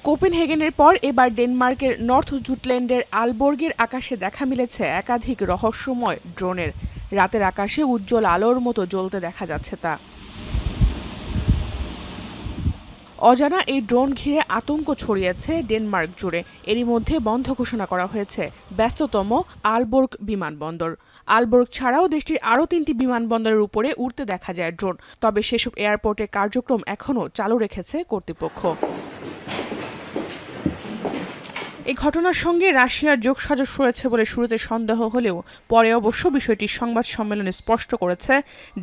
কোপেনহেগেনের পর এবার ডেনমার্কের নর্থ জুটল্যান্ডের আলবর্গের আকাশে দেখা মিলেছে একাধিক রহস্যময় ড্রোনের। রাতের আকাশে উজ্জ্বল আলোর মতো জ্বলতে দেখা যাচ্ছে তা। অজানা এই ড্রোন ঘিরে আতঙ্ক ছড়িয়েছে ডেনমার্ক জুড়ে। এরই মধ্যে বন্ধ ঘোষণা করা হয়েছে ব্যস্ততম আলবর্গ বিমানবন্দর। আলবর্গ ছাড়াও দেশটির আরও ৩টি বিমানবন্দরের উপরে উড়তে দেখা যায় ড্রোন। তবে সেসব এয়ারপোর্টের কার্যক্রম এখনও চালু রেখেছে কর্তৃপক্ষ। এই ঘটনার সঙ্গে রাশিয়ার যোগসাজশ রয়েছে বলে শুরুতে সন্দেহ হলেও পরে অবশ্য বিষয়টি সংবাদ সম্মেলনে স্পষ্ট করেছে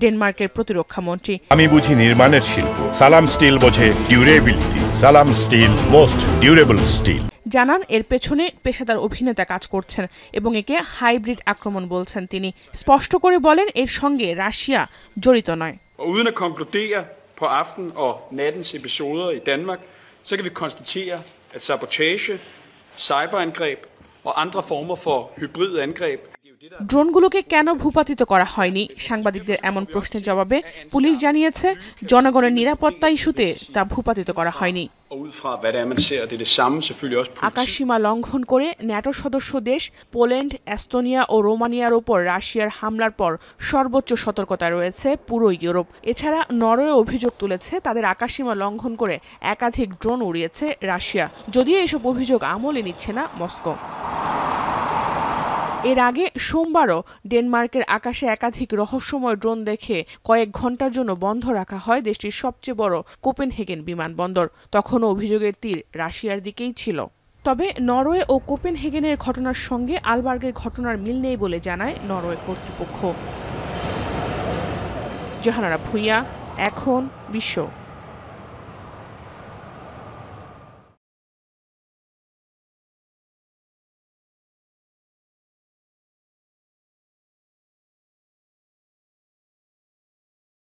ডেনমার্কের প্রতিরক্ষা মন্ত্রী। আমি বুঝি নির্মাণের শিল্প, সালাম স্টিল বোঝে ডিউরেবিলিটি, সালাম স্টিল মোস্ট ডিউরেবল স্টিল। জানান এর পেছনে পেশাদার অভিনেতা কাজ করছেন এবং একে হাইব্রিড আক্রমণ বলছেন তিনি। স্পষ্ট করে বলেন এর সঙ্গে রাশিয়া জড়িত নয়। Uden at konkludere på aften og nattens episoder i Danmark, så kan vi konstatere, at sabotage, cyberangreb og andre former for hybridangreb. ড্রোনগুলোকে কেন ভূপাতিত করা হয়নি সাংবাদিকদের এমন প্রশ্নের জবাবে পুলিশ জানিয়েছে জনগণের নিরাপত্তা ইস্যুতে তা ভূপাতিত করা হয়নি। আকাশসীমা লঙ্ঘন করে ন্যাটো সদস্য দেশ পোল্যান্ড, এস্তোনিয়া ও রোমানিয়ার ওপর রাশিয়ার হামলার পর সর্বোচ্চ সতর্কতা রয়েছে পুরো ইউরোপ। এছাড়া নরওয়ে অভিযোগ তুলেছে তাদের আকাশসীমা লঙ্ঘন করে একাধিক ড্রোন উড়িয়েছে রাশিয়া, যদিও এসব অভিযোগ আমলে নিচ্ছে না মস্কো। এর আগে সোমবারও ডেনমার্কের আকাশে একাধিক রহস্যময় ড্রোন দেখে কয়েক ঘন্টার জন্য বন্ধ রাখা হয় দেশটির সবচেয়ে বড় কোপেনহেগেন বিমানবন্দর। তখনও অভিযোগের তীর রাশিয়ার দিকেই ছিল। তবে নরওয়ে ও কোপেনহেগেনের ঘটনার সঙ্গে আলবার্গের ঘটনার মিল নেই বলে জানায় নরওয়ে কর্তৃপক্ষ। জাহানারা ভুঁইয়া, এখন বিশ্ব।